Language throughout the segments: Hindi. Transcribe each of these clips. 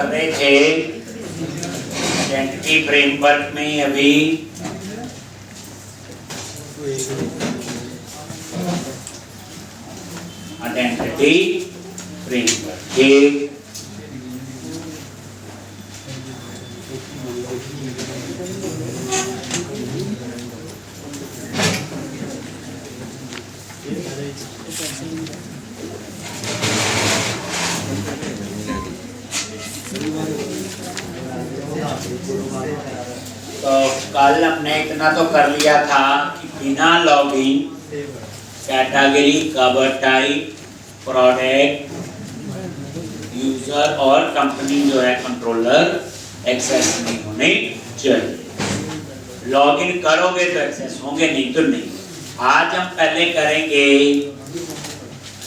कर रहे थे आइडेंटिटी फ्रेमवर्क में अभी आइडेंटिटी फ्रेमवर्क एक तो कल हमने इतना तो कर लिया था कि बिना login category, cover type, product, user और कंपनी जो है कंट्रोलर एक्सेस नहीं होने चाहिए। लॉगिन करोगे तो एक्सेस होंगे, नहीं तो नहीं। आज हम पहले करेंगे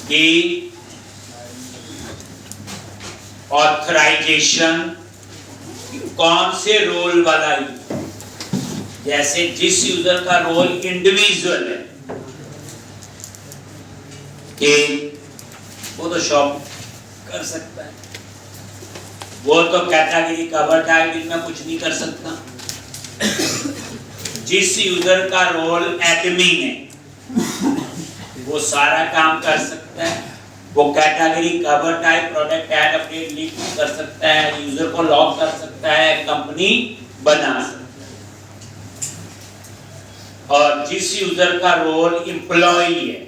कि ऑथराइजेशन कौन से रोल वाला यूजर, जैसे जिस यूजर का रोल इंडिविजुअल है कि वो तो शॉप कर सकता है, वो तो कैटेगरी, कवर टाइप इनमें कुछ नहीं कर सकता। जिस यूजर का रोल एडमिन है वो सारा काम कर सकता है, वो category, cover type, product, add, update, leak कर सकता है, यूजर को लॉक कर सकता है, कंपनी बना सकता है। और जिस यूजर का रोल एम्प्लॉय है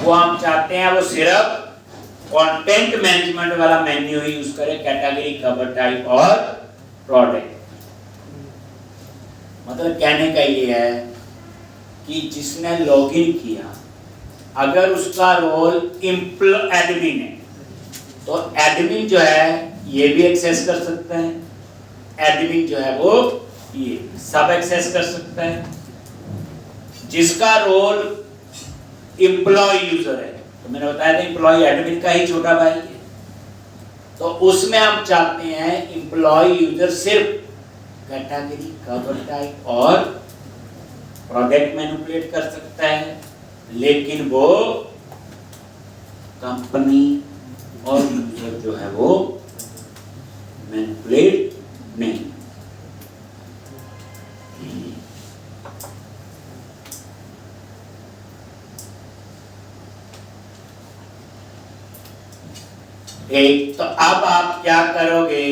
वो हम चाहते हैं वो सिर्फ कंटेंट मैनेजमेंट वाला मेन्यू ही यूज करे, कैटेगरी, कवर टाइप और प्रोडक्ट। मतलब कहने का ये है कि जिसने लॉगिन किया अगर उसका रोल एडमिन है तो एडमिन जो है ये भी एक्सेस कर सकता है, एडमिन जो है वो ये सब एक्सेस कर सकता है। जिसका रोल एम्प्लॉय यूजर है, तो मैंने बताया था एम्प्लॉय एडमिन का ही छोटा भाई है, तो उसमें हम चाहते हैं एम्प्लॉय यूजर सिर्फ कैटेगरी, कवर टाइप और प्रोडक्ट मैनिपुलेट कर सकता है, लेकिन वो कंपनी और यूजर जो है वो मैनिपुलेट नहीं। एक तो अब आप क्या करोगे,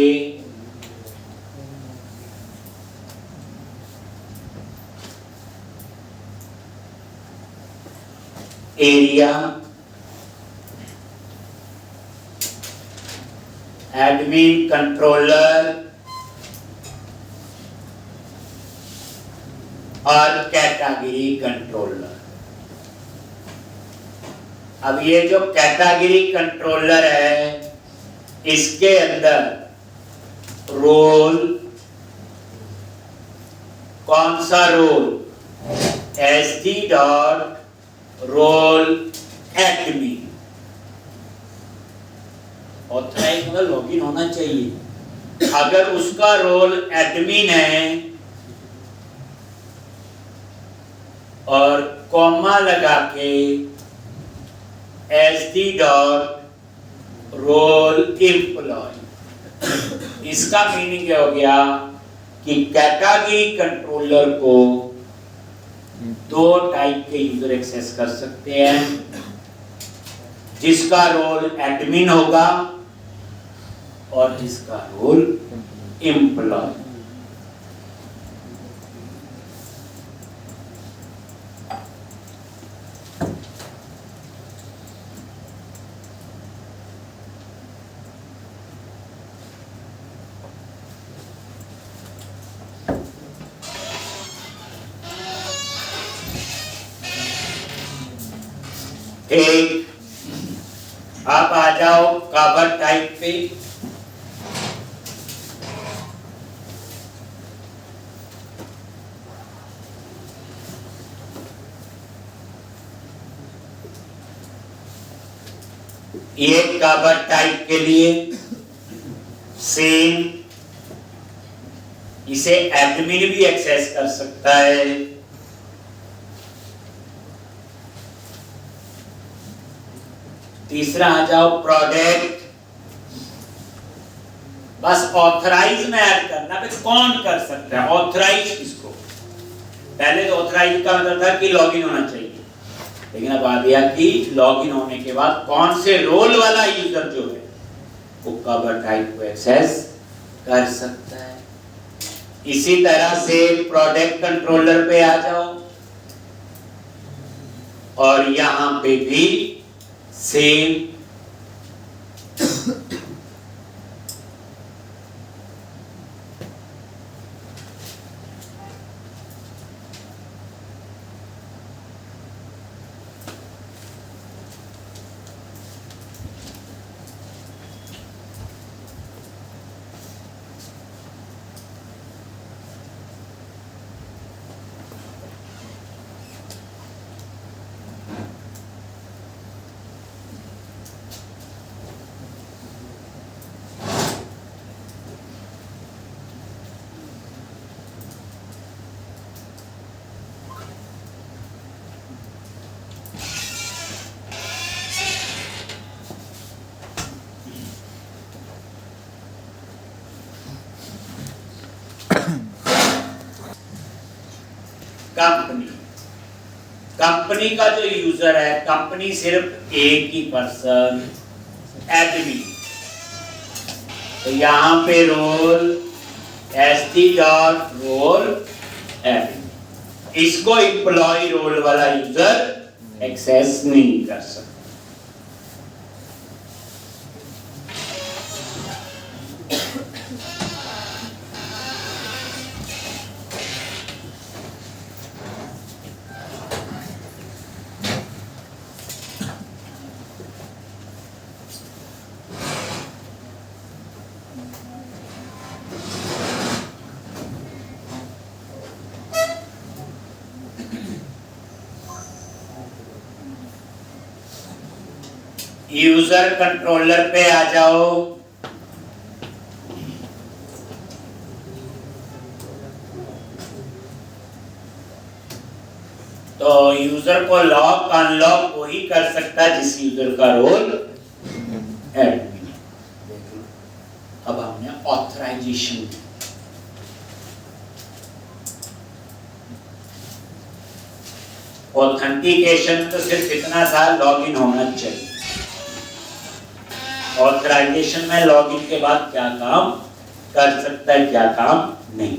एरिया, एडमिन, कंट्रोलर और कैटेगरी कंट्रोलर। अब ये जो कैटेगरी कंट्रोलर है इसके अंदर रोल, कौन सा role, SD dot role admin. Authorise मतलब लॉगिन होना चाहिए। अगर उसका रोल एडमिन है और कॉमा लगा के SD डॉट रोल एम्प्लॉय, इसका मीनिंग क्या हो गया कि कैटेगरी कंट्रोलर को दो टाइप के यूजर एक्सेस कर सकते हैं, जिसका रोल एडमिन होगा और जिसका रोल एम्प्लॉय। एक आप आ जाओ कवर टाइप पे। ये कवर टाइप के लिए सेम, इसे एडमिन भी एक्सेस कर सकता है। तीसरा आ जाओ प्रोडक्ट, बस ऑथराइज में ऐड करना, फिर कौन कर सकता है ऑथराइज किसको। पहले तो ऑथराइज का मतलब था कि लॉगिन होना चाहिए, लेकिन अब आ गया कि लॉगिन होने के बाद कौन से रोल वाला यूजर जो है वो कवर टाइप को एक्सेस कर सकता है। इसी तरह से प्रोडक्ट कंट्रोलर पे आ जाओ और यहां पे भी सेम कंपनी। कंपनी का जो यूजर है, कंपनी सिर्फ एक ही पर्सन एडमिन, तो यहां पे रोल st.roll एडमिन, इसको एम्प्लॉय रोल वाला यूजर एक्सेस नहीं कर सकता। यूजर कंट्रोलर पे आ जाओ, तो यूजर को लॉक अनलॉक वही कर सकता है जिस यूजर का रोल एडमिन। अब हमने ऑथराइजेशन, ऑथेंटिकेशन तो सिर्फ इतना था लॉगिन होना चाहिए। ऑथराइजेशन में लॉगिन के बाद क्या काम कर सकता है, क्या काम नहीं।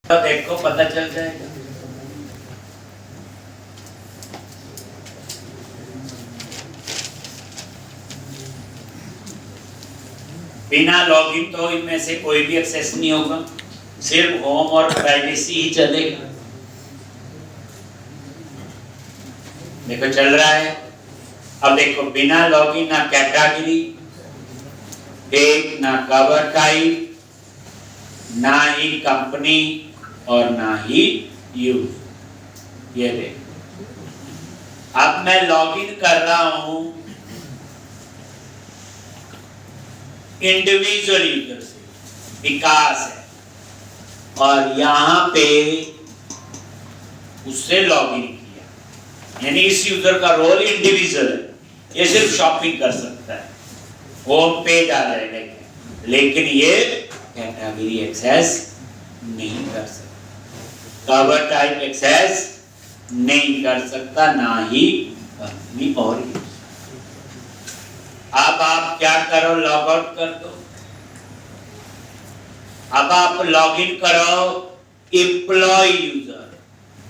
तो देखो पता चल जाएगा। बिना लॉगिन तो इनमें से कोई भी एक्सेस नहीं होगा, सिर्फ होम और प्राइवेसी ही चलेगा। देखो चल रहा है। अब देखो बिना लॉगिन ना कैटेगरी, डेट ना कवर टाइप, ना ही कंपनी और ना ही यूज। ये देख अब मैं लॉगिन कर रहा हूं इंडिविजुअल यूजर से, विकास है, और यहां पे उससे लॉगिन किया, यानी इस यूजर का रोल इंडिविजुअल है, ये सिर्फ शॉपिंग कर सकता है, होम पेज आ जाएगा, लेकिन ये कैटेगरी एक्सेस नहीं कर सकता, कवर टाइप एक्सेस नहीं कर सकता, ना ही कंपनी और यूज। अब आप क्या करो, लॉग आउट कर दो। अब आप लॉगिन करो एम्प्लॉय यूजर,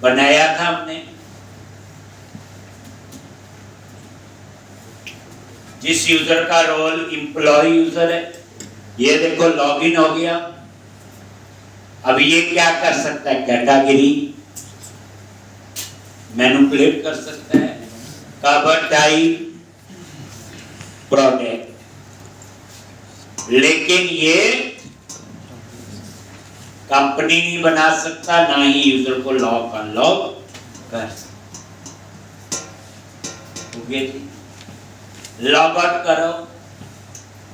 बनाया था हमने, जिस यूजर का रोल एम्प्लॉय यूजर है, ये देखो लॉगिन हो गया। अब ये क्या कर सकता है, कैटेगरी मैनिपुलेट कर सकता है, कवर टाइप, प्रोडक्ट, लेकिन ये कंपनी नहीं बना सकता, ना ही यूजर को लॉक अनलॉक कर सकता। लॉग आउट करो,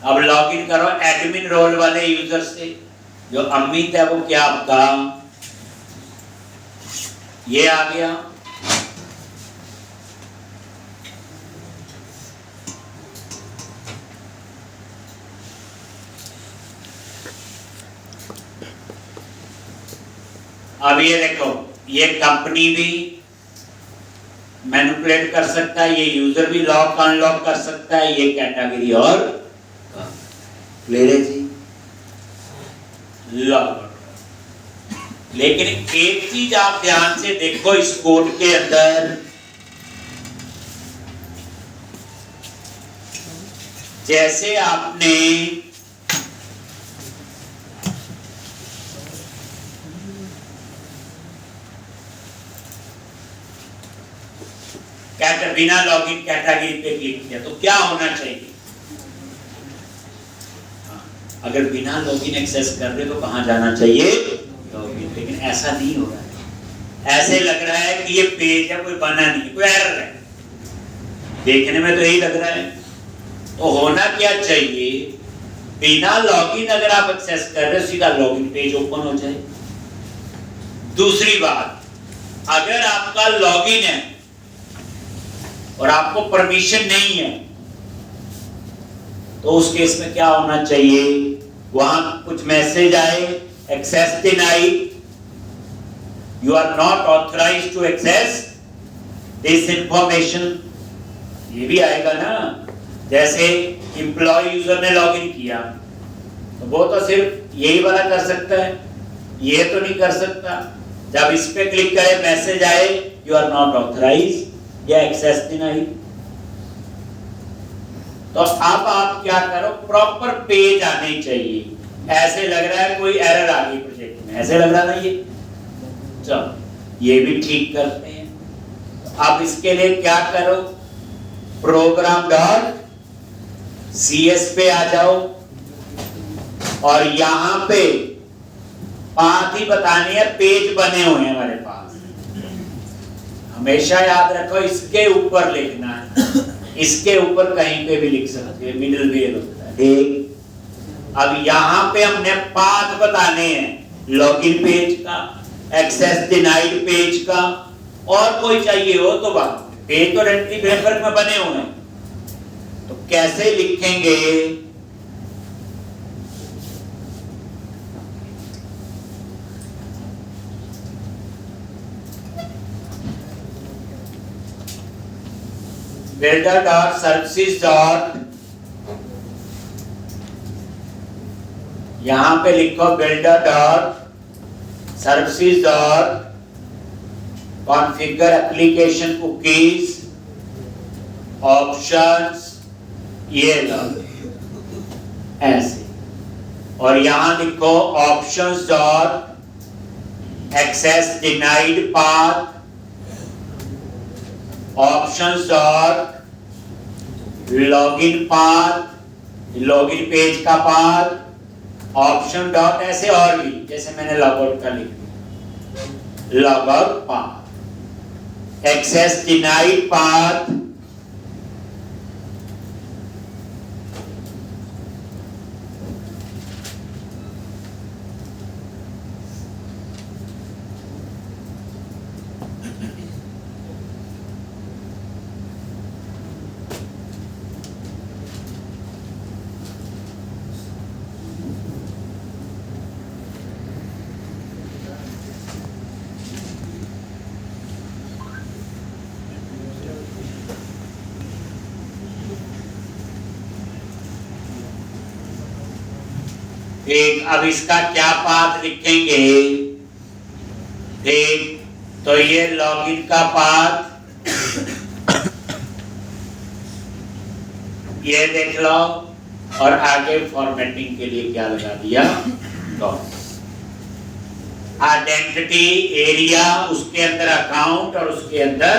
अब लॉग इन करो एडमिन रोल वाले यूजर से। जो अमित है वो क्या आपका ये आ गया। अब ये देखो, ये कंपनी भी मैनिपुलेट कर सकता है, ये यूजर भी लॉक अनलॉक कर सकता है, ये कैटेगरी और क्लियर है जी, लॉग। लेकिन एक चीज आप ध्यान से देखो इस कोड के अंदर, जैसे आपने बिना लॉगिन कैटेगरी पे क्लिक किया तो क्या होना चाहिए? अगर बिना लॉगिन एक्सेस कर रहे तो कहां जाना चाहिए? लॉगिन। लेकिन ऐसा नहीं हो रहा है, ऐसे लग रहा है कि ये पेज है कोई बना नहीं, कोई एरर है, देखने में तो यही लग रहा है। तो होना क्या चाहिए, बिना लॉगिन अगर आप एक्सेस कर रहे हो सीधा लॉगिन पेज ओपन हो जाए। दूसरी बात, अगर आपका लॉगिन है और आपको परमिशन नहीं है तो उस केस में क्या होना चाहिए, वहां कुछ मैसेज आए, access denied, you are not authorised to access this information, ये भी आएगा ना। जैसे एम्प्लॉय यूजर ने लॉगिन किया तो वो तो सिर्फ यही वाला कर सकता है, ये तो नहीं कर सकता। जब इस पे क्लिक करे मैसेज आए यू आर नॉट ऑथराइज्ड या एक्सेस डिनाइड, तो अब आप क्या करो, प्रॉपर पेज आने चाहिए। ऐसे लग रहा है कोई एरर आ गई प्रोजेक्ट में, ऐसे लग रहा ना ये, चलो ये भी ठीक करते हैं। अब इसके लिए क्या करो, प्रोग्राम डॉट CS पे आ जाओ और यहां पे पाथ ही बतानी है, पेज बने हुए हैं हमारे पास, हमेशा याद रखो इसके ऊपर लिखना है, इसके ऊपर कहीं पे भी लिख सकते हैं, मिडिल वेयर होता है, ठीक। अब यहां पे हमने पाथ बताने हैं, लॉगिन पेज का, एक्सेस डिनाइड पेज का, और कोई चाहिए हो तो बात, पेज तो डायरेक्टली फ्रेमवर्क में बने हुए हैं, तो कैसे लिखेंगे, builder dot services dot, यहां पे लिखो builder dot services dot configure application cookies options, ये लो ऐसे, और यहां लिखो options dot access denied path, options dot login path, login page का पाथ, ऑप्शन डॉट ऐसे और भी, जैसे मैंने लॉगआउट का लिखा, logout path, access denied path, ठीक। अब इसका क्या पाथ लिखेंगे, ठीक, तो ये लॉगिन का पाथ, ये देख लो, और आगे फॉर्मेटिंग के लिए क्या लगा दिया, डॉट। आइडेंटिटी एरिया, उसके अंदर अकाउंट और उसके अंदर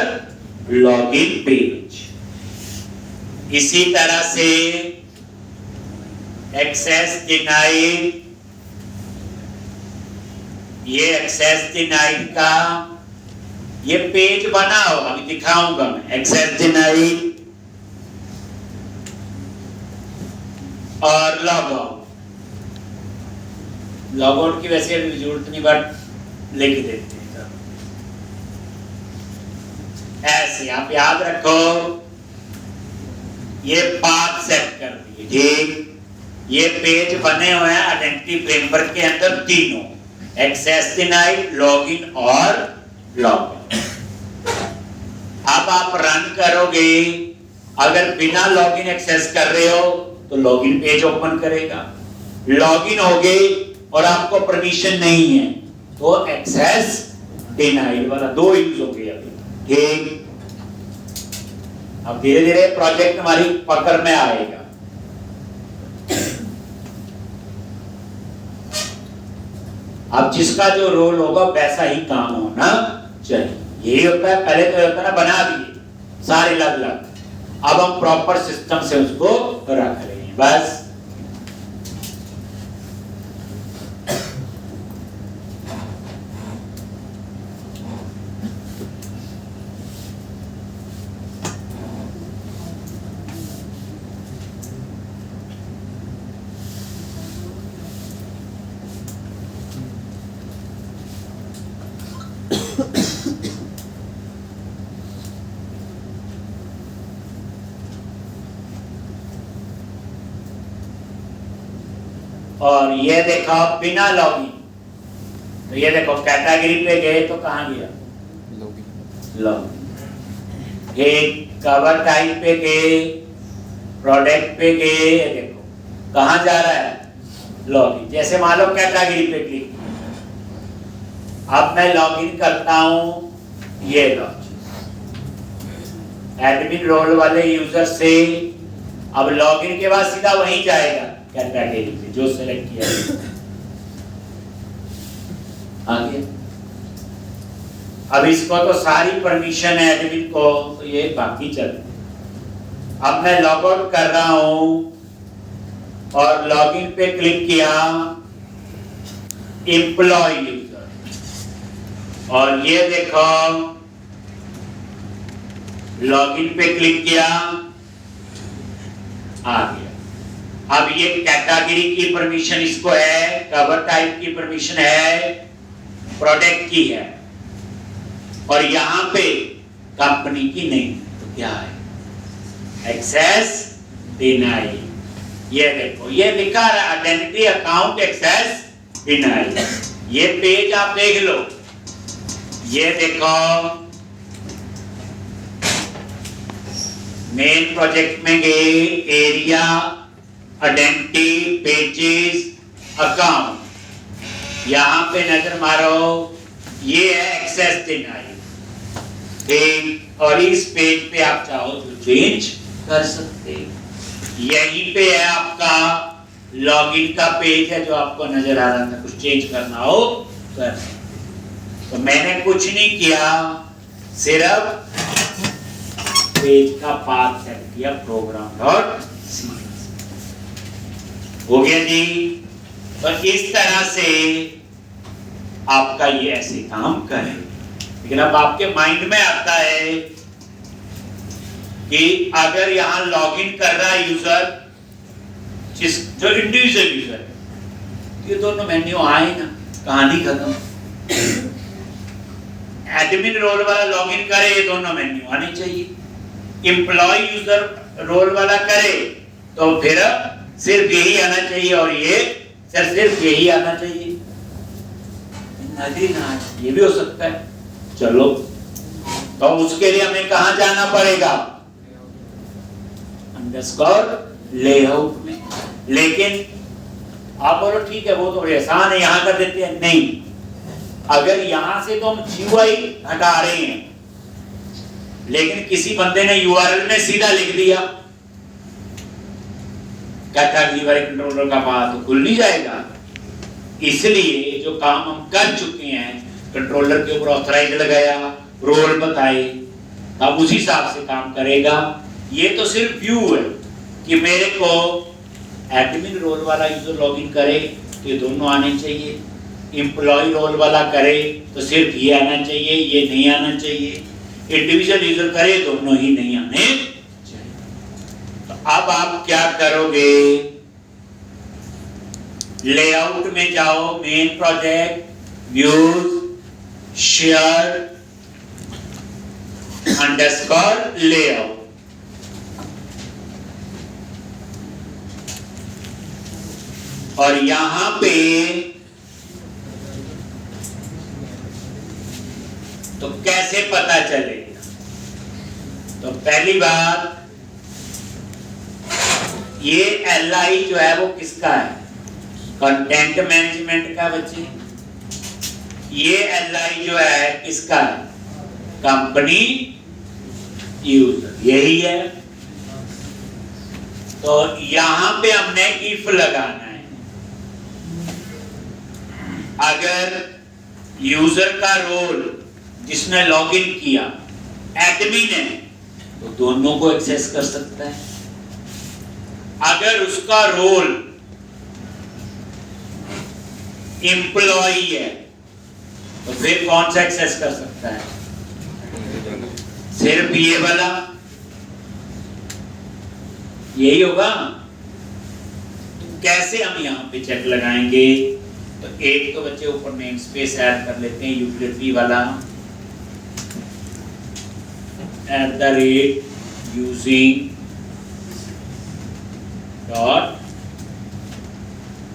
लॉगिन पेज। इसी तरह से एक्सेस डिनाइड, ये एक्सेस डिनाइड का ये पेज बना होगा, अभी दिखाऊंगा मैं। एक्सेस डिनाइड और लॉग आउट। लॉग आउट की वैसे जरूरत नहीं, बट लिख देते हैं ऐसे। आप याद रखो, ये पाथ सेट कर दिए, ठीक। ये पेज बने हुए हैं आइडेंटिटी फ्रेमवर्क के अंदर तीनों, एक्सेस डिनाइड, लॉगिन और लॉग आउट। अब आप रन करोगे, अगर बिना लॉगिन एक्सेस कर रहे हो तो लॉगिन पेज ओपन करेगा। लॉगिन हो गए और आपको परमिशन नहीं है तो एक्सेस डिनाइड वाला दो यूज हो गया, ठीक। अब धीरे धीरे प्रोजेक्ट हमारी पकड़ में आएगा। अब जिसका जो रोल होगा वैसा ही काम होना चाहिए। यही होता है, पहले तो होता है ना बना दिए सारे अलग अलग, अब हम प्रॉपर सिस्टम से उसको रख रहे हैं बस। और ये देखो बिना लॉगिन, तो ये देखो कैटेगरी पे गए तो कहां गया, लॉगिन। एक कवर टाइप पे गए, प्रोडक्ट पे गए, देखो कहां जा रहा है, लॉगिन। जैसे मान लो कैटेगरी पे क्लिक, अब मैं लॉगिन करता हूं, ये लो एडमिन रोल वाले यूजर से। अब लॉगिन के बाद सीधा वहीं जाएगा कैटेगरी पे जो सेलेक्ट किया आगे। अब इसको तो सारी परमिशन है एडमिन को, तो ये बाकी चलते। अब मैं लॉग आउट कर रहा हूं और लॉगिन पे क्लिक किया, एम्प्लॉय यूजर, और ये देखो लॉगिन पे क्लिक किया, आ गया। अब ये कैटेगरी की परमिशन इसको है, कवर टाइप की परमिशन है, प्रोडक्ट की है, और यहां पे कंपनी की नहीं, तो क्या है, एक्सेस डिनाइड। ये देखो ये लिखा है आइडेंटिटी अकाउंट एक्सेस डिनाइड। ये पेज आप देख लो, ये देखो मेन प्रोजेक्ट में गए, एरिया, आइडेंटिटी, पेजेस, अकाउंट, यहां पे नजर मारो, ये है एक्सेस डिनाइड, ठीक। और इस पेज पे आप चाहो तो चेंज कर सकते। यहीं पे है आपका लॉगिन का पेज है जो आपको नजर आ रहा था, कुछ चेंज करना हो कर सकते। तो मैंने कुछ नहीं किया, सिर्फ पेज का पाथ सेट किया, program.c हो गया जी। तो इस तरह से आपका ये ऐसे काम करे। लेकिन अब आपके माइंड में आता है कि अगर यहां लॉगिन कर रहा है यूजर, जो इंडिविजुअल यूजर है, ये दोनों मेन्यू आए ना, कहानी खत्म। एडमिन रोल वाला लॉगिन करे, ये दोनों मेन्यू आने चाहिए। एम्प्लॉय यूजर रोल वाला करे तो फिर सिर्फ यही आना चाहिए, और ये सिर्फ यही आना चाहिए। ना ये भी हो सकता है, चलो तो उसके लिए हमें कहां जाना पड़ेगा, अंडरस्कोर लेआउट में। लेकिन आप बोलो ठीक है वो तो आसान है, यहां कर देते हैं, नहीं। अगर यहां से तो हम GUI हटा रहे हैं, लेकिन किसी बंदे ने URL में सीधा लिख दिया कहता अगली बार कंट्रोलर का पास तो खुल नहीं जाएगा। इसलिए जो काम हम कर चुके हैं, कंट्रोलर के ऊपर ऑथराइज लगाया, रोल बताए, अब उसी हिसाब से काम करेगा। ये तो सिर्फ व्यू है कि मेरे को एडमिन रोल वाला यूजर लॉगिन करे तो ये दोनों आने चाहिए, एम्प्लॉय रोल वाला करे तो सिर्फ ये आना चाहिए, ये नहीं आना चाहिए, इंडिविजुअल यूजर करे दोनों ही नहीं आने चाहिए। तो अब आप क्या करोगे, लेआउट में जाओ, main project, views, share underscore layout, और यहां पे तो कैसे पता चलेगा? तो पहली बात, ये एलआई जो है वो किसका है? कंटेंट मैनेजमेंट का बच्चे। ये एलआई जो है किसका है? कंपनी यूजर, यही है। तो यहां पे हमने इफ लगाना है। अगर यूजर का रोल जिसने लॉगिन किया एडमिन है तो दोनों को एक्सेस कर सकता है। अगर उसका रोल एम्प्लॉई है तो फिर कौन सा एक्सेस कर सकता है? सिर्फ ये वाला, यही होगा। तो कैसे हम यहां पे चेक लगाएंगे? तो एक तो बच्चे ऊपर नेम स्पेस ऐड कर लेते हैं, यूटिलिटी वाला, @ यूजिंग डॉट,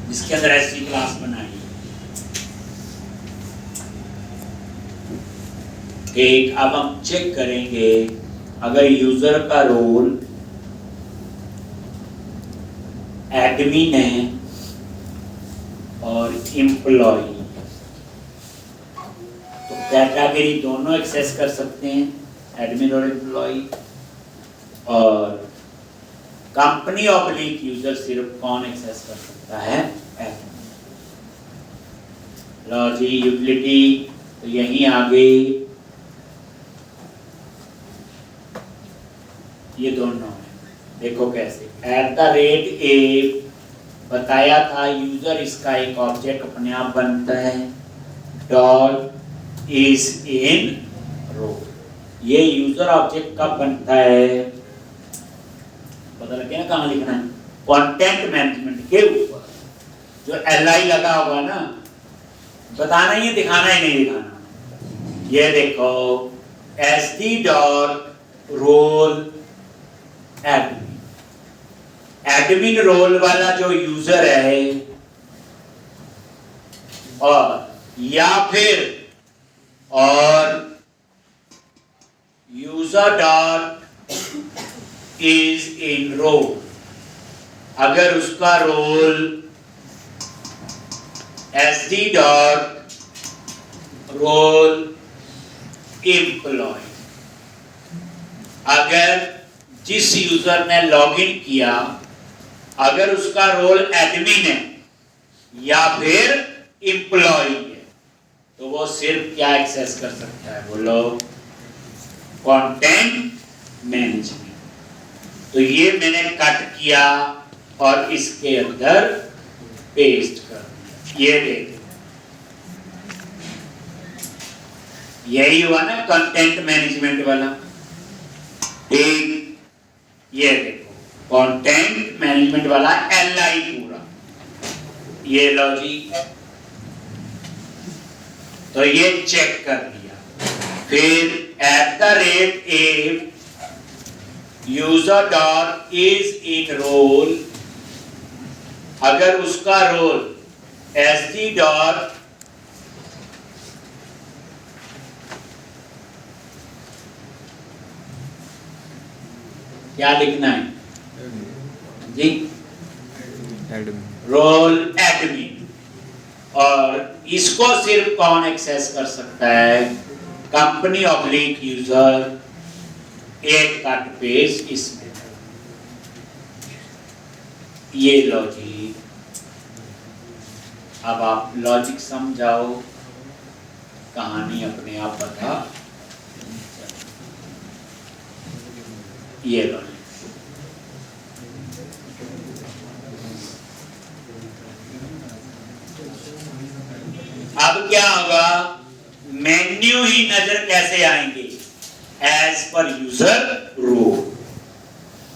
जिसके अंदर ऐसी क्लास बनाई। एक अब हम चेक करेंगे, अगर यूजर का रोल एडमिन है और एम्प्लॉय, तो कैटेगरी दोनों एक्सेस कर सकते हैं, एडमिन और एम्प्लॉय। और कंपनी ऑब्लिक यूजर सिर्फ कौन एक्सेस कर सकता है? एडमिन। लो जी, यूटिलिटी तो यहीं आ गई, ये दोनों है। देखो कैसे, @ बताया था यूजर, इसका एक ऑब्जेक्ट अपने आप बनता है, डॉट इज इन रोल। ये यूजर ऑब्जेक्ट कब बनता है? पता लग गया ना कहां लिखना है? कंटेंट मैनेजमेंट के ऊपर जो एलआई लगा होगा ना, बताना ही है, दिखाना ही नहीं दिखाना। ये देखो, SD dot role admin, admin role वाला जो यूजर है, और या फिर और user dot is in role, अगर उसका role SD dot role employ, अगर जिस यूजर ने लॉगिन किया अगर उसका रोल एडमिन है या फिर एम्प्लॉय है, तो वो सिर्फ क्या एक्सेस कर सकता है? बोलो, कंटेंट मैनेजमेंट। तो ये मैंने कट किया और इसके अंदर पेस्ट कर दिया। ये देखो, यही हुआ ना कंटेंट मैनेजमेंट वाला। एक ये देखो, कंटेंट मैनेजमेंट वाला एलआई पूरा, ये लो जी। तो ये चेक कर लिया। फिर @ user dot is in role, अगर उसका रोल SD डॉट क्या लिखना है जी? Role admin. और इसको सिर्फ कौन एक्सेस कर सकता है? Company oblique user. एक कट पेज इसमें, ये लॉजिक, अब आप लॉजिक समझाओ, कहानी अपने आप बता। ये लॉजिक अब क्या होगा, मेन्यू ही नजर कैसे आएंगे, एज पर यूजर रूल।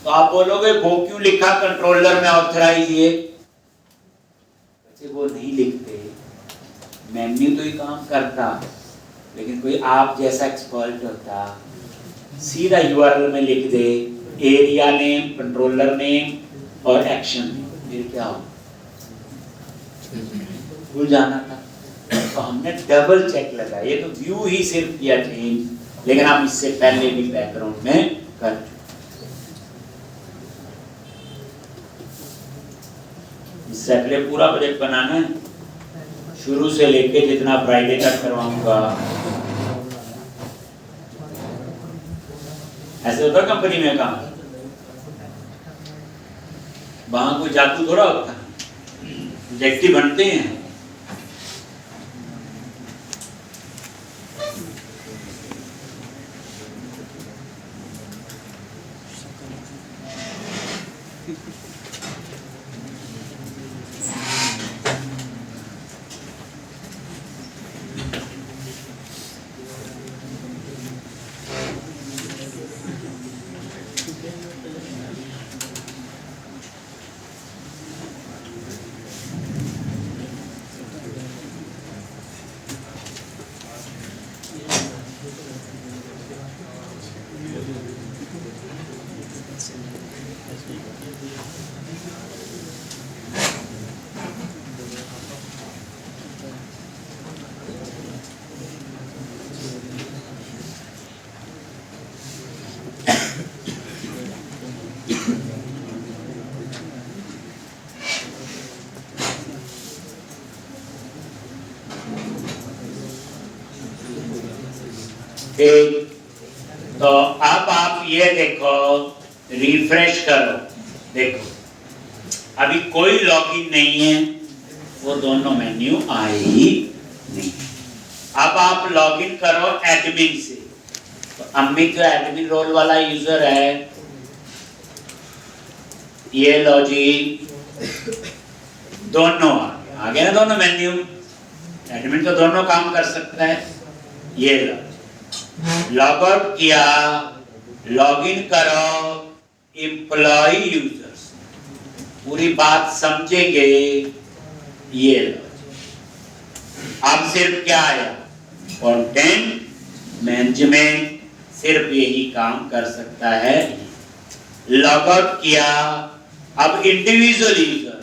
तो आप बोलोगे वो क्यों लिखा कंट्रोलर में ऑथराइज, ये वो नहीं लिखते, मेन्यू तो ही काम करता, लेकिन कोई आप जैसा एक्सपर्ट होता सीधा यूआरएल में लिख दे एरिया नेम, कंट्रोलर नेम और एक्शन नेम, फिर क्या हो, भूल जाना था। तो हमने डबल चेक लगाया, ये तो व्यू ही सिर्फ किया चेंज, लेकिन हम इससे पहले भी बैकग्राउंड में कर चुके। इससे पहले पूरा प्रोजेक्ट बनाना है, शुरू से लेके जितना फ्राइडे तक करवाऊंगा। ऐसे होता कंपनी में काम, वहां कोई जादू थोड़ा होता, प्रोजेक्ट ही बनते हैं। तो अब आप ये देखो, रिफ्रेश करो, देखो अभी कोई लॉगिन नहीं है, वो दोनों मेन्यू आए ही नहीं। अब आप लॉगिन करो एडमिन से, तो अमित जो एडमिन रोल वाला यूजर है, ये लॉगिन दोनों आ गया ना, दोनों मेन्यू, एडमिन तो दोनों काम कर सकता है। ये लॉग आउट किया, लॉगिन करो, एम्प्लॉय यूजर्स, पूरी बात समझेंगे। ये अब सिर्फ क्या आया, कंटेंट मैनेजमेंट सिर्फ यही काम कर सकता है। लॉग आउट किया, अब इंडिविजुअल यूजर,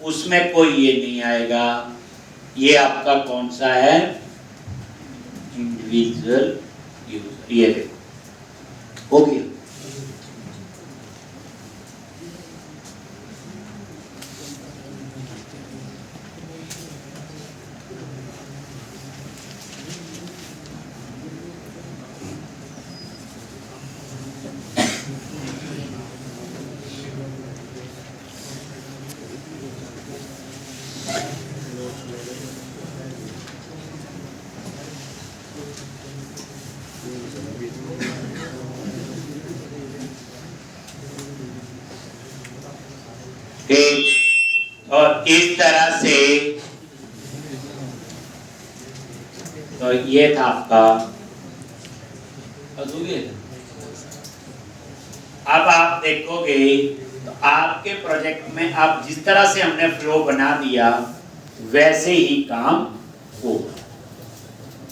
उसमें कोई ये नहीं आएगा। ये आपका कौन सा है, इंडिविजुअल यूजर, ये देखो हो गया। और इस तरह से तो ये था आपका। अब आप देखोगे तो आपके प्रोजेक्ट में आप जिस तरह से हमने फ्लो बना दिया वैसे ही काम होगा।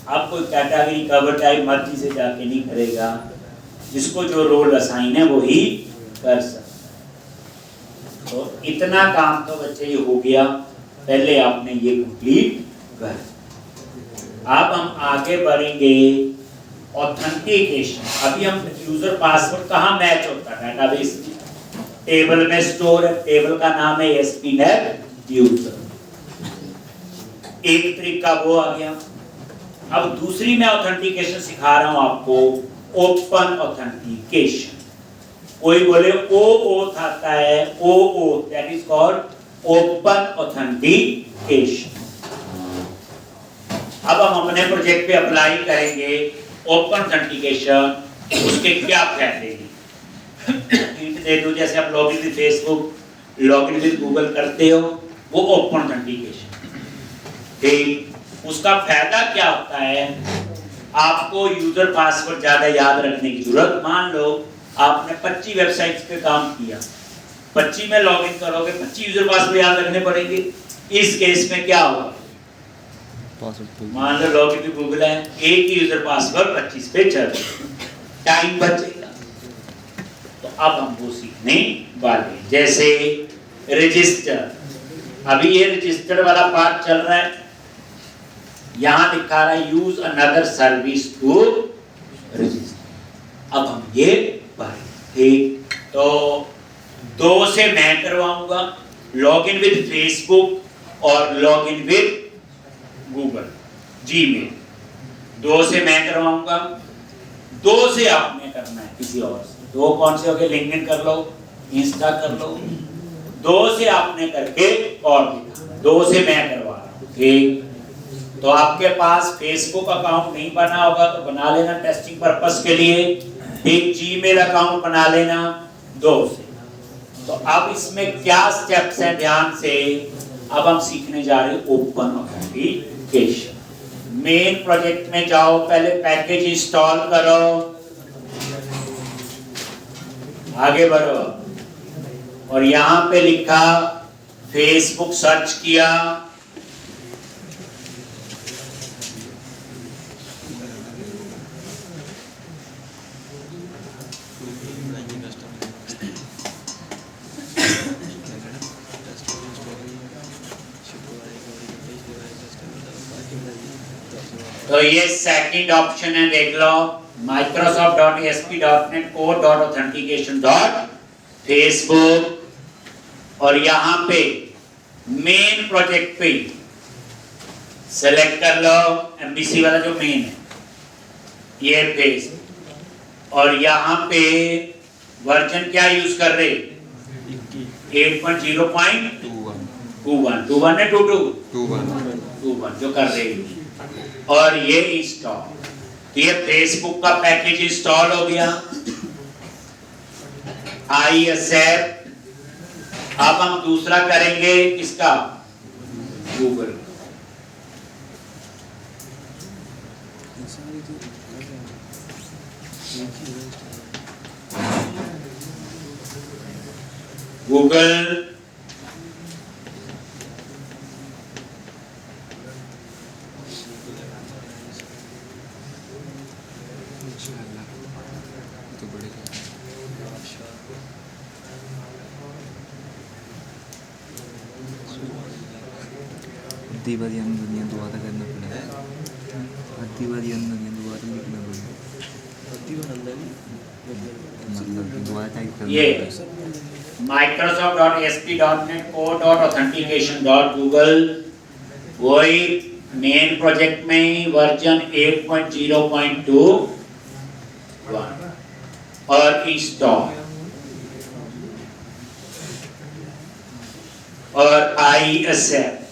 आप कोई कैटेगरी कवर टाइप मर्जी से जाके नहीं करेगा, जिसको जो रोल असाइन है वो ही कर सकता। तो इतना काम तो बच्चे ये हो गया, पहले आपने ये कंप्लीट कर। अब हम आगे बढ़ेंगे ऑथेंटिकेशन। अभी हम यूजर पासवर्ड कहाँ मैच होता है, डेटाबेस टेबल में स्टोर है, टेबल का नाम है ASP.NET यूजर, एक तरीका वो आ गया। अब दूसरी मैं ऑथेंटिकेशन सिखा रहा हूं आपको, ओपन ऑथेंटिकेशन। कोई बोले OAuth आता है, OAuth that is called open authentication. अब हम अपने प्रोजेक्ट पे अप्लाई करेंगे ओपन ऑथेंटिकेशन, उसके क्या फायदे हैं दे दो। जैसे आप login with Facebook, login with Google करते हो, वो ओपन ऑथेंटिकेशन। ठीक, उसका फायदा क्या होता है? आपको यूजर पासवर्ड ज्यादा याद रखने की जरूरत। मान लो आपने 25 वेबसाइट्स पे काम किया, 25 में लॉगिन करोगे, 25 यूजर पासवर्ड याद रखने पड़ेंगे। इस केस में क्या होगा? मान लो लॉगिन विद गूगल है, एक ही यूजर पासवर्ड 25 पे चल, टाइम बचेगा। तो अब हम वो सीखने वाले। जैसे रजिस्टर, अभी ये रजिस्टर वाला पार्ट चल रहा है, यहां लिखा रहा है use another service to register. अब हम ये पढ़ेंगे। तो 2 से मैं करवाऊंगा, लॉगिन विद फेसबुक और लॉगिन विद गूगल जीमेल। 2 से मैं करवाऊंगा, 2 से आपने करना है किसी और से। 2 कौन से हो गए? लिंक्डइन कर लो, इंस्टा कर लो। 2 से आपने करके और दिखा, 2 से मैं करवा रहा हूं। ठीक, तो आपके पास फेसबुक अकाउंट नहीं बना होगा तो बना लेना टेस्टिंग पर्पस के लिए। एक जीमेल अकाउंट बना लेना 2 से। तो अब इसमें क्या स्टेप्स हैं, ध्यान से अब हम सीखने जा रहे हैं ओपन ऑथेंटिकेशन। मेन प्रोजेक्ट में जाओ, पहले पैकेज इंस्टॉल करो, आगे बढ़ो, और यहां पे लिखा फेसबुक सर्च किया, तो ये सेकंड ऑप्शन है, देख लो, microsoft.asp.net core.authentication.facebook। और यहाँ पे मेन प्रोजेक्ट पे सेलेक्ट कर लो MVC वाला जो मेन है, ये पेज। और यहाँ पे वर्जन क्या यूज कर रहे? 8.0.21 है, 21 जो कर रहे हैं। और ये इंस्टॉल, तो ये फेसबुक का पैकेज इंस्टॉल हो गया। I accept. अब हम दूसरा करेंगे किसका? गूगल। गूगल अद्धी बारी हम दुनिया दोबारा करना पड़ेगा, अद्धी बारी हम दुनिया दोबारा लिखना पड़ेगा, मतलब दोबारा टाइप करना। ये microsoft.asp.net core.authentication.google, वही मेन प्रोजेक्ट में वर्जन 8.0.21 और इंस्टॉल और आई एक्सेप्ट।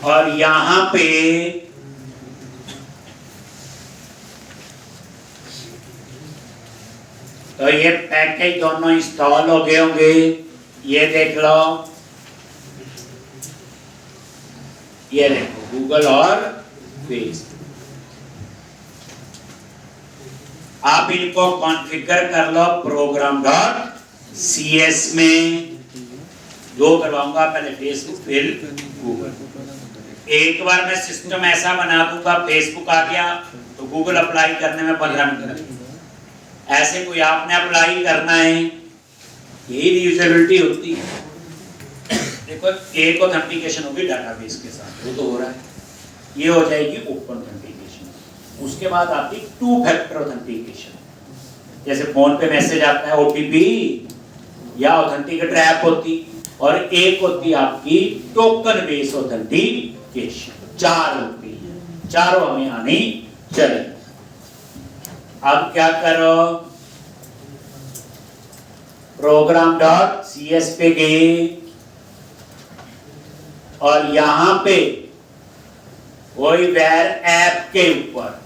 और यहां पे तो ये पैकेज दोनों इंस्टॉल हो गए होंगे, ये देख लो, ये देखो गूगल और फेसबुक। आप इनको कॉन्फ़िगर कर लो program.cs में। 2 करवाऊंगा, पहले फेसबुक फिर गूगल। एक बार मैं सिस्टम ऐसा बना दूंगा, फेसबुक आ गया तो गूगल अप्लाई करने में 15 मिनट लगेगा। ऐसे कोई आपने अप्लाई करना है, यही रीयूजेबिलिटी होती है। देखो एक ऑथेंटिकेशन होगी डाटाबेस के साथ, वो तो हो रहा है। ये हो जाएगी ओपन ऑथेंटिकेशन। उसके बाद आती टू फैक्टर ऑथेंटिकेशन, जैसे फोन पे मैसेज आता है ओटीपी या ऑथेंटिकेटर ऐप होती, और एक होती आपकी टोकन बेस्ड ऑथेंटिकेशन। 4 होती है, चारों हमें आनी चाहिए। अब क्या करो, program.cs पे गए और यहां पे वही वेर ऐप के ऊपर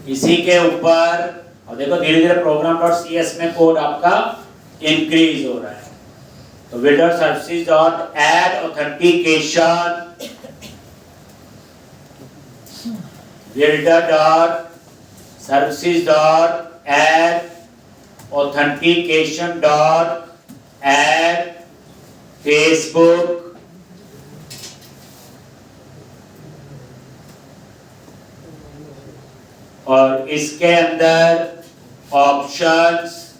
इसी के ऊपर, और देखो धीरे धीरे program.cs में कोड आपका इंक्रीज हो रहा है। तो builder services dot add authentication, builder dot services dot add authentication dot add Facebook, और इसके अंदर ऑप्शंस,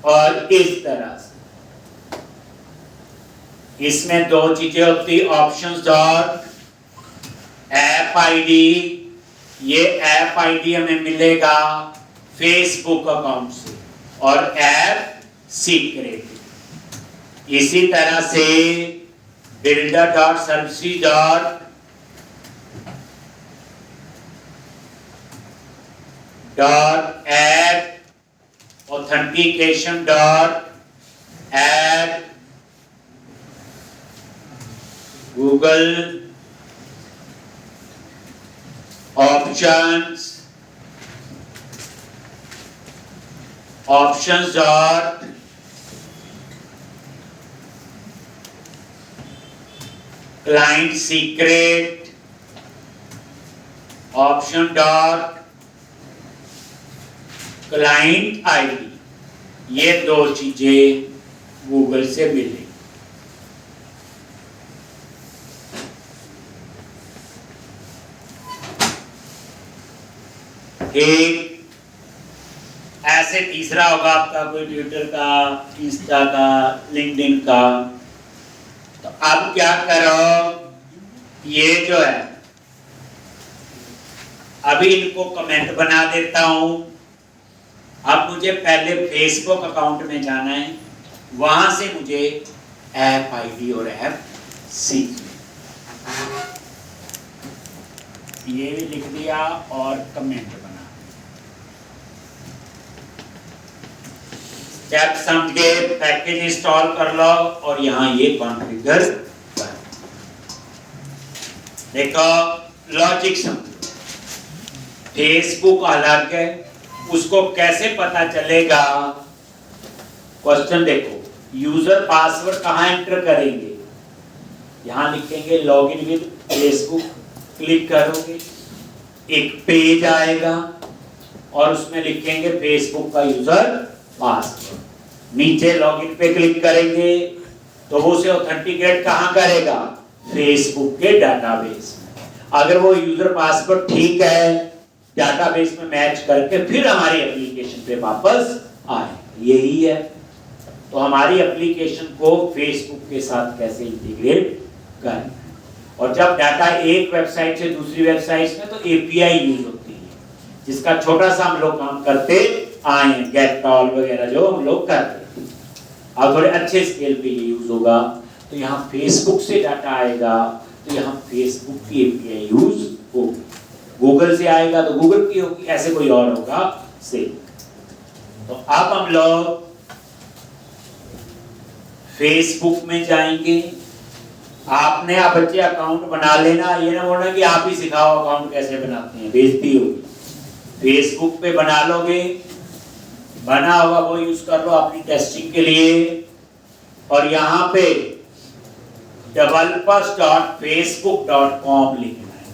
और इस तरह से इसमें 2 चीजें होती, ऑप्शंस डॉट ऐप आईडी। ये ऐप आईडी हमें मिलेगा फेसबुक अकाउंट से, और ऐप सीक्रेट। इसी तरह से builder dot services dot add authentication dot add Google options, options dot client secret, option dot client ID. ये 2 चीजें गूगल से मिली। एक ऐसे तीसरा होगा आपका कोई ट्विटर का, इंस्टा का, लिंक्डइन का। तो अब क्या करो, ये जो है अभी इनको कमेंट बना देता हूं। अब मुझे पहले फेसबुक अकाउंट में जाना है, वहां से मुझे ऐप आईडी और ऐप सीख, ये भी लिख दिया और कमेंट बना। स्टेप समझे, पैकेज इंस्टॉल कर लो और यहां ये कॉन्फ़िगर कर। देखो लॉजिक समझो, फेसबुक अलग है, उसको कैसे पता चलेगा? क्वेश्चन देखो, यूजर पासवर्ड कहां एंटर करेंगे? यहां लिखेंगे लॉगिन विद फेसबुक, क्लिक करोगे एक पेज आएगा और उसमें लिखेंगे फेसबुक का यूजर पासवर्ड। नीचे लॉगिन पे क्लिक करेंगे तो वो उसे ऑथेंटिकेट कहां करेगा? फेसबुक के डाटाबेस में। अगर वो यूजर पासवर्ड ठीक है, डाटाबेस में मैच करके फिर हमारी एप्लीकेशन पे वापस आए। यही है। तो हमारी एप्लीकेशन को फेसबुक के साथ कैसे इंटीग्रेट करें, और जब डाटा एक वेबसाइट से दूसरी वेबसाइट में, तो एपीआई यूज होती है, जिसका छोटा सा हम लोग काम करते आए हैं, गेट कॉल वगैरह जो हम लोग करते हैं। अब थोड़े अच्छे स्केल पे ये यूज होगा। तो यहाँ फेसबुक से डाटा आएगा तो यहाँ फेसबुक की एपीआई यूज होगी, गूगल से आएगा तो गूगल की होगी, ऐसे कोई और होगा से। तो अब हम लोग फेसबुक में जाएंगे। आपने आप बच्चे अकाउंट बना लेना, ये ना बोलना कि आप ही सिखाओ अकाउंट कैसे बनाते हैं, बेइज्जती होगी। फेसबुक पे बना लोगे, बना होगा वो यूज कर लो अपनी टेस्टिंग के लिए। और यहाँ पे developers.facebook.com लिखना है।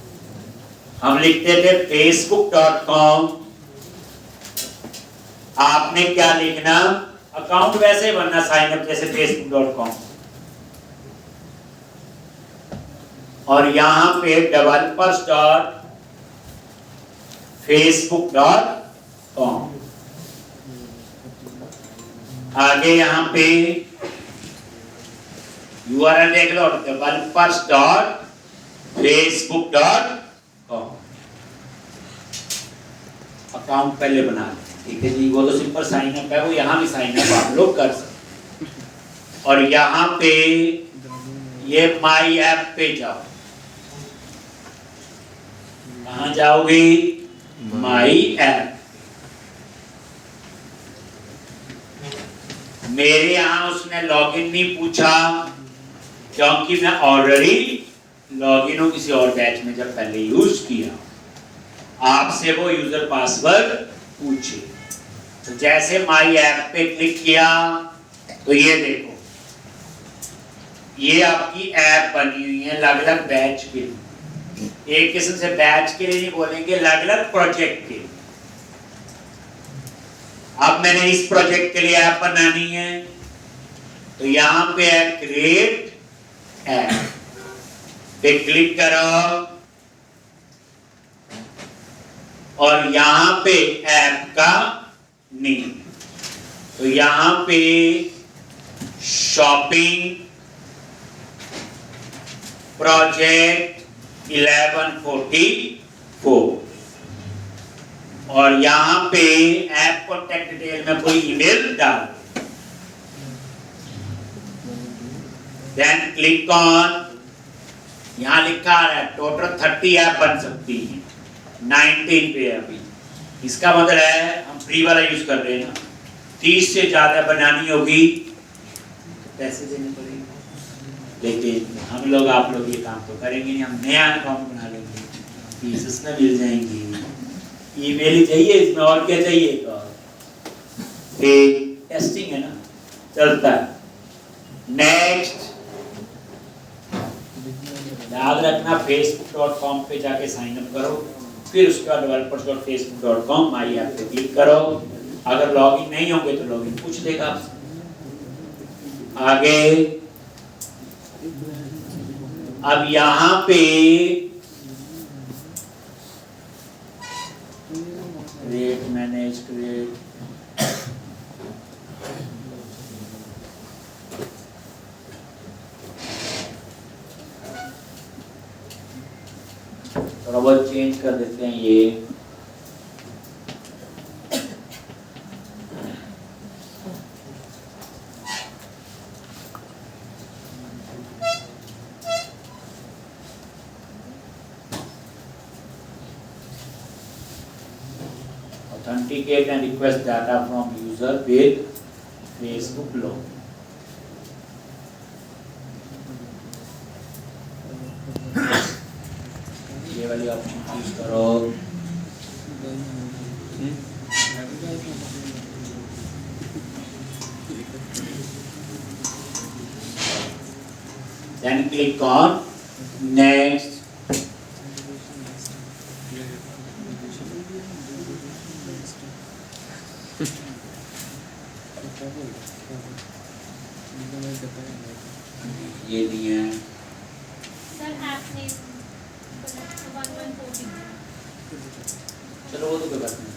हम लिखते थे facebook.com, आपने क्या लिखना? अकाउंट वैसे बनना साइन अप जैसे facebook.com, और यहां पे developers.facebook.com। आगे यहां पे यूआरएल देख लो, developers.facebook.com। अकाउंट पहले बना लें, ठीक है जी। वो तो सिंपल साइन अप है, वो यहाँ भी साइन अप आप लोग कर सकते। और यहाँ पे ये माई ऐप पे जाओ, कहाँ जाओगे? My app. मेरे यहाँ उसने लॉगिन नहीं पूछा, क्योंकि मैं ऑलरेडी लॉगिन हूं किसी और बैच में जब पहले यूज किया। आपसे वो यूजर पासवर्ड पूछे, तो जैसे माई ऐप पे क्लिक किया तो ये देखो, ये आपकी ऐप बनी हुई है अलग अलग बैच के लिए। एक किस्म से बैच के लिए नहीं बोलेंगे, अलग अलग प्रोजेक्ट के लिए। अब मैंने इस प्रोजेक्ट के लिए ऐप बनानी है, तो यहां पे है क्रिएट ऐप पे क्लिक करो, और यहां पे ऐप का नेम, तो यहां पे शॉपिंग प्रोजेक्ट 1144, और यहां पे ऐप कॉन्टेक्ट डिटेल में कोई ईमेल डाल, देन क्लिक ऑन। यहां लिखा है टोटल 30 ऐप बन सकती है, 19 पे अभी। इसका मतलब है हम फ्री वाला यूज कर रहे हैं ना, 30 से ज्यादा बनानी होगी पैसे देने पड़ेंगे, लेकिन हम लोग आप लोग ये काम तो करेंगे नहीं, हम नया अकाउंट बना लेंगे, फीस उसमें मिल जाएंगी। ईमेल ही चाहिए इसमें, और क्या चाहिए? टेस्टिंग है ना, चलता है। नेक्स्ट याद रखना, facebook.com पे जाके साइन अप करो, फिर उसके बाद developers.facebook.com माई ऐप पे क्लिक करो। अगर लॉगिन नहीं होंगे तो लॉगिन पूछ लेगा आपसे। आगे अब यहां पे क्रिएट मैनेज क्रिएट, थोड़ा बहुत चेंज कर देते हैं ये। Authenticate and request data from user with Facebook login। ये वाली ऑप्शन चूज करो। Then click on next। ये नहीं है सर, आपने 1140 चलो, वो तो कोई बात नहीं,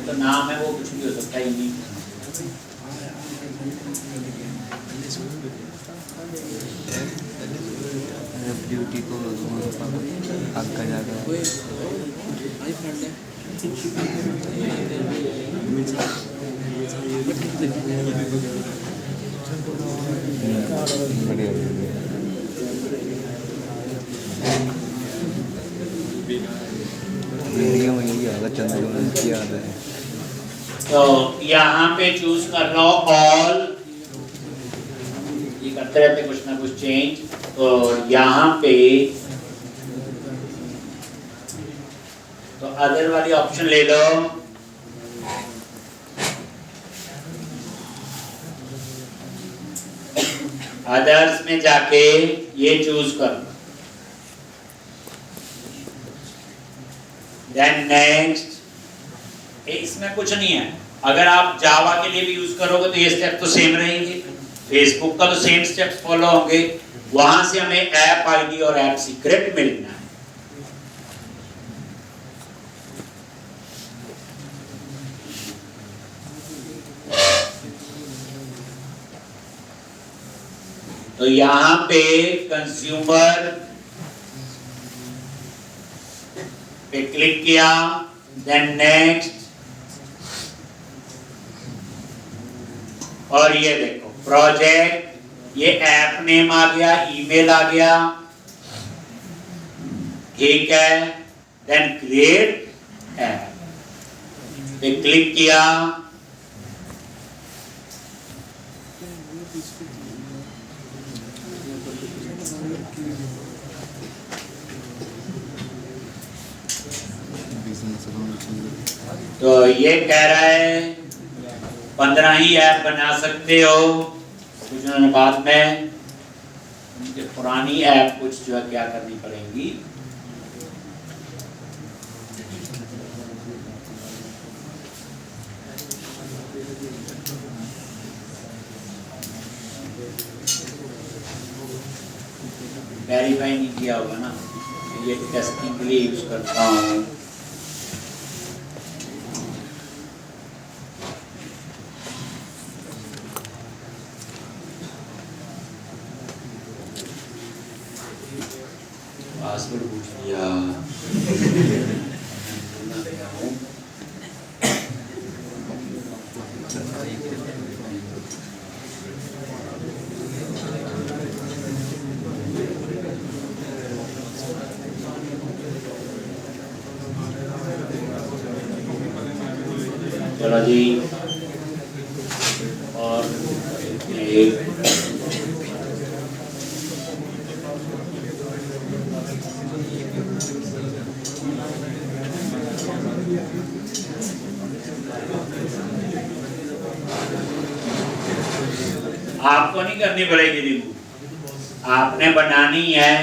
तो नाम है वो कुछ भी हो सकता है, नहीं ड्यूटी को आपका जाएगा। तो यहाँ पे चूज कर लो ऑल, ये करते रहते कुछ ना कुछ चेंज। तो यहाँ पे तो अदर वाली ऑप्शन ले लो। अदर्स में जाके ये चूज कर लो, देन नेक्स्ट। इसमें कुछ नहीं है, अगर आप जावा के लिए भी यूज करोगे तो ये स्टेप तो सेम रहेंगे, फेसबुक का तो सेम स्टेप्स फॉलो होंगे। वहां से हमें ऐप आईडी और ऐप सीक्रेट मिलना है। तो यहाँ पे कंज्यूमर पे क्लिक किया, देन नेक्स्ट, और ये देखो प्रोजेक्ट, ये ऐप नेम आ गया, ईमेल आ गया, ठीक है। देन क्रिएट ऐप पे क्लिक किया, तो ये कह रहा है 15 ही ऐप बना सकते हो। कुछ उन्होंने बाद में उनके पुरानी ऐप कुछ जो है क्या करनी पड़ेंगी, वेरीफाई नहीं किया होगा ना, ये टेस्टिंग के लिए यूज करता हूँ। पासवर्ड पूछ लिया, चलो जी। और एक आपको नहीं करनी पड़ेगी रिमूव, आपने बनानी है।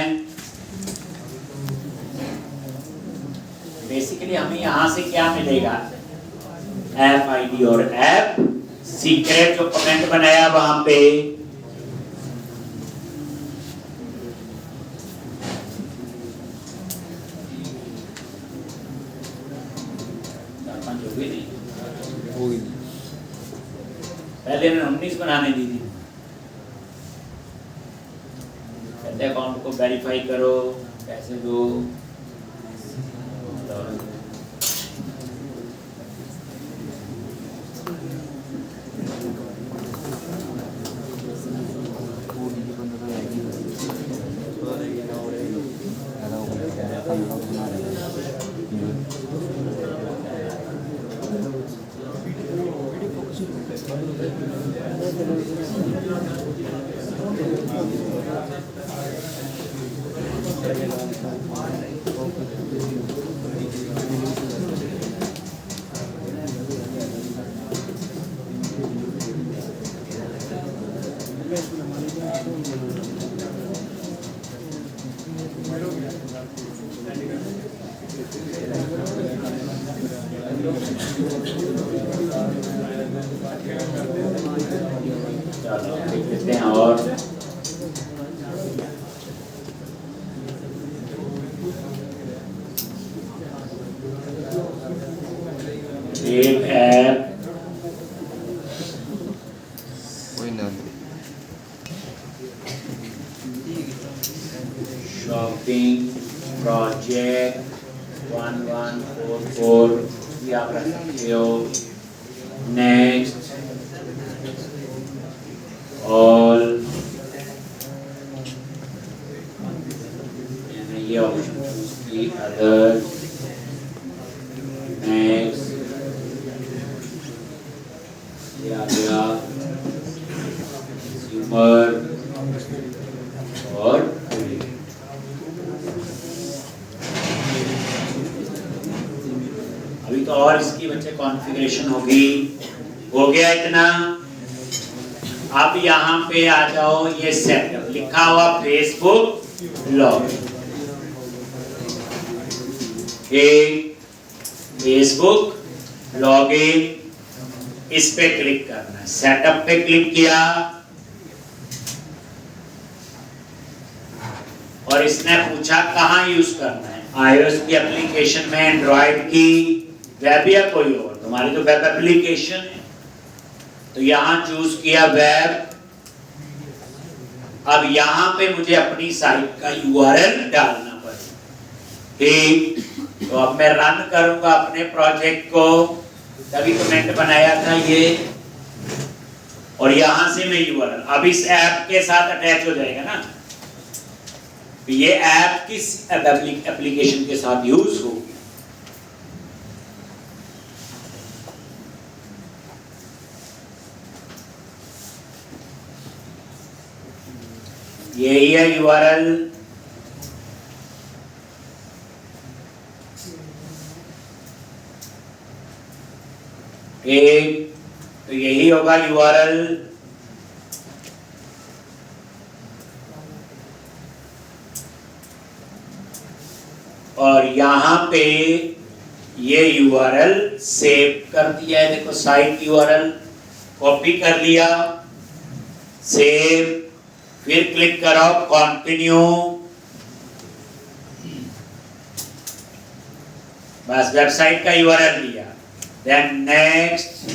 बेसिकली हमें यहां से क्या मिलेगा, ऐप आईडी और ऐप सीक्रेट जो कमेंट बनाया वहां पे, पहले ने 19 बनाने दी थी। कहते अकाउंट को वेरीफाई करो, पैसे दो, चलो देख लेते हैं। और एक ऐप शॉपिंग प्रोजेक्ट 1144 भी आप रख सकते हो। नेक्स्ट ऑल, ये ऑप्शन अदर, नेक्स्ट, ये आ गया कंज्यूमर और अभी तो और इसकी बच्चे कॉन्फ़िगरेशन होगी। हो गया इतना। अब यहाँ पे आ जाओ, ये सेटअप लिखा हुआ फेसबुक लॉगिन, फेसबुक लॉगिन, इस पे क्लिक करना है। सेटअप पे क्लिक किया और इसने पूछा कहाँ यूज करना है, iOS की एप्लीकेशन में, एंड्रॉइड की, वेब या कोई और, तुम्हारी तो वेब एप्लीकेशन है तो यहां चूज किया वेब, अब यहाँ पे मुझे अपनी साइट का यूआरएल डालना पड़ेगा। ठीक, तो अब मैं रन करूंगा अपने प्रोजेक्ट को, तभी कमेंट बनाया था ये, और यहां से मैं यूआरएल अब इस ऐप के साथ अटैच हो जाएगा ना। ये ऐप किस एप्लीकेशन के साथ यूज होगी? यही है यूआरएल। एक तो यही होगा यूआरएल। और यहां पे ये यूआरएल सेव कर दिया है, देखो साइट यूआरएल कॉपी कर लिया, सेव, फिर क्लिक करो कंटिन्यू, बस वेबसाइट का यूआरएल दिया, देन नेक्स्ट,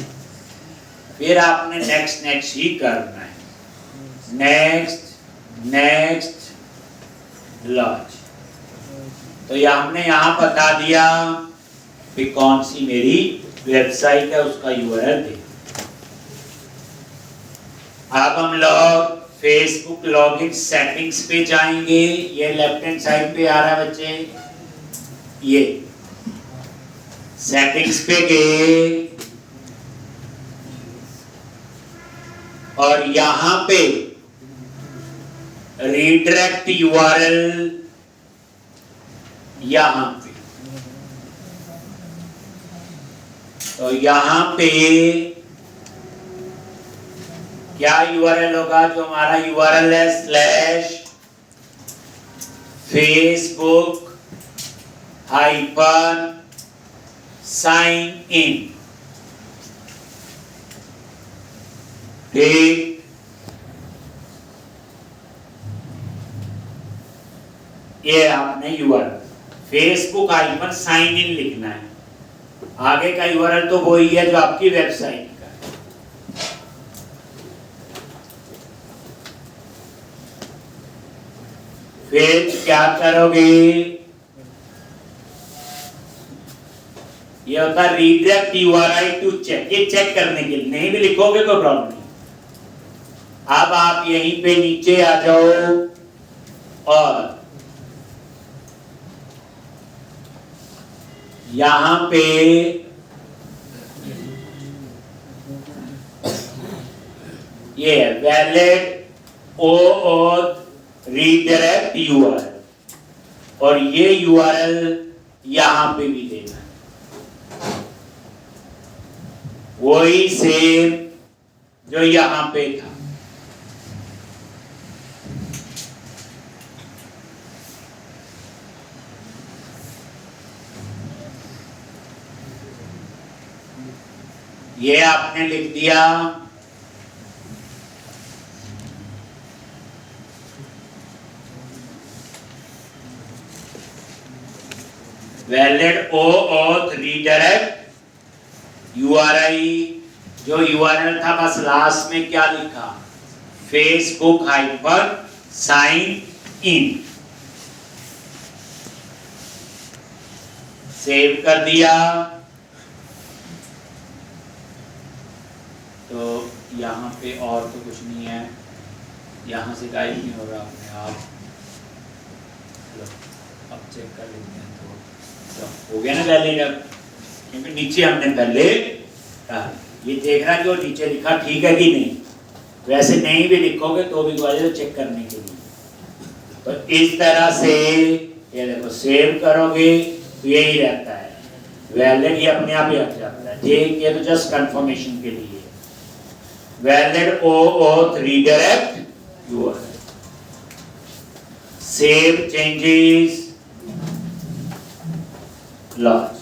फिर आपने नेक्स्ट नेक्स्ट ही करना है, नेक्स्ट नेक्स्ट लॉन्च। तो ये हमने यहां बता दिया कि कौन सी मेरी वेबसाइट है, उसका यूआरएल दे। अब हम लोग फेसबुक लॉगिन सेटिंग्स पे जाएंगे। ये लेफ्ट हैंड साइड पे आ रहा है बच्चे, ये सेटिंग्स पे गए और यहां पे रीडायरेक्ट यूआरएल, यहां पे, तो यहां पे क्या यूआरएल होगा? जो हमारा यूआरएल है /Facebook -sign in। ठीक, ये आपने यूआरएल Facebook -sign in लिखना है। आगे का यूआरएल तो वही है जो आपकी वेबसाइट का है। फिर क्या करोगे? ये होता है रीडायरेक्ट यूआरएल टू चेक, ये चेक करने के लिए, नहीं भी लिखोगे कोई प्रॉब्लम नहीं। अब आप यहीं पे नीचे आ जाओ और यहां पे ये है वैलिड OAuth रीडायरेक्ट यूआरएल, और ये यूआरएल यहां पे भी देना है, वही सेम जो यहां पे था। ये आपने लिख दिया। वैलिड OAuth रीडायरेक्ट यूआरएल, जो यूआरएल था बस लास्ट में क्या लिखा? Facebook -sign in। सेव कर दिया। तो यहाँ पे और तो कुछ नहीं है, यहाँ से गाइड नहीं हो रहा अपने आप। चलो अब चेक कर लेते हैं। तो हो गया ना वैलिड? अब क्योंकि नीचे हमने पहले ये देख रहा जो नीचे लिखा ठीक है कि नहीं, वैसे नहीं भी लिखोगे तो भी तो चेक करने के लिए। तो इस तरह से ये देखो सेव करोगे तो यही रहता है वैलिड, ये अपने आप ही हट जाता है। ठीक, ये तो जस्ट कंफर्मेशन के लिए। Valid OAuth redirect URL, save changes, launch.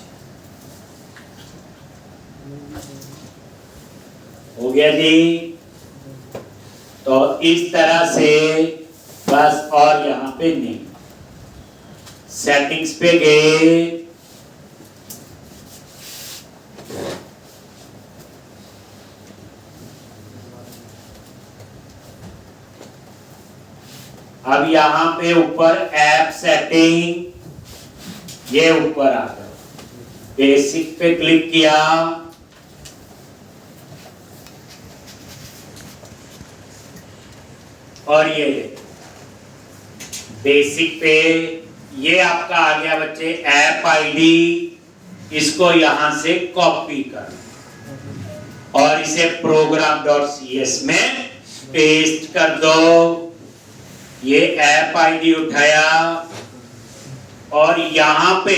हो गया जी। तो इस तरह से बस, और यहां पे नहीं, सेटिंग्स पे गए, अब यहाँ पे ऊपर ऐप सेटिंग, ये ऊपर आ गया, बेसिक पे क्लिक किया, और ये बेसिक पे ये आपका आ गया बच्चे ऐप आईडी। इसको यहां से कॉपी कर और इसे program.cs में पेस्ट कर दो। ये ऐप आईडी उठाया और यहां पे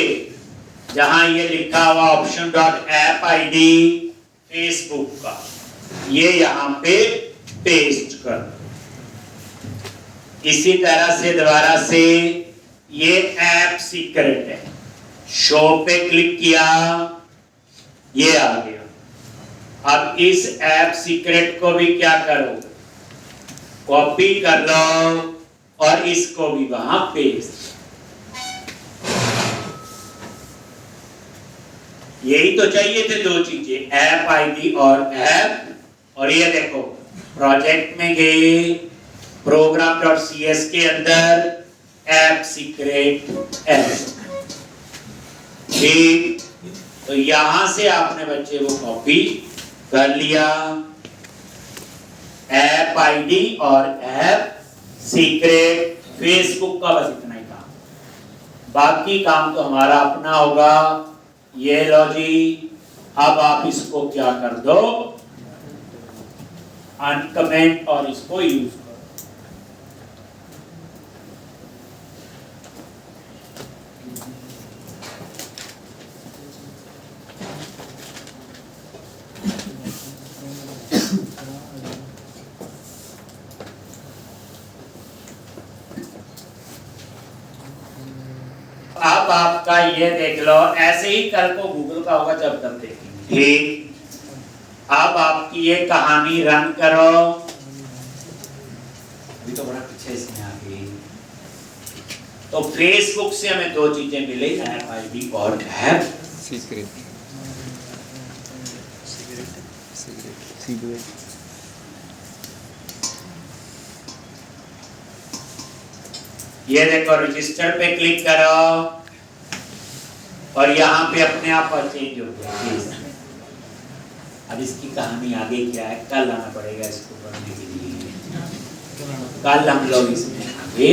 जहां ये लिखा हुआ option dot app ID Facebook का, ये यहां पे पेस्ट कर दो। इसी तरह से दोबारा से ये ऐप सीक्रेट है, शो पे क्लिक किया, ये आ गया। अब इस ऐप सीक्रेट को भी क्या करो, कॉपी कर लो और इसको भी वहां पेस्ट। यही तो चाहिए थे, दो चीजें, ऐप आईडी और ऐप। और ये देखो प्रोजेक्ट में गए, program.cs के अंदर ऐप सीक्रेट ऐप, ठीक। तो यहां से आपने बच्चे वो कॉपी कर लिया, ऐप आईडी और ऐप सीक्रेट फेसबुक का, बस इतना ही काम। बाकी काम तो हमारा अपना होगा। ये लो जी, अब आप इसको क्या कर दो, अनकमेंट और इसको यूज करो। अब आपका ये देख लो, ऐसे ही कल को गूगल का होगा जब तक देखेंगे, ठीक। अब आपकी ये कहानी रन करो। अभी तो बड़ा पीछे इसमें आ गई। तो फेसबुक से हमें दो चीजें मिली, ऐप आईडी और ऐप सीक्रेट। ये देखो रजिस्टर पे क्लिक करो और यहाँ पे अपने आप चेंज हो गया। अब इसकी कहानी आगे क्या है, कल आना पड़ेगा इसको करने के लिए। कल हम लोग इसमें आगे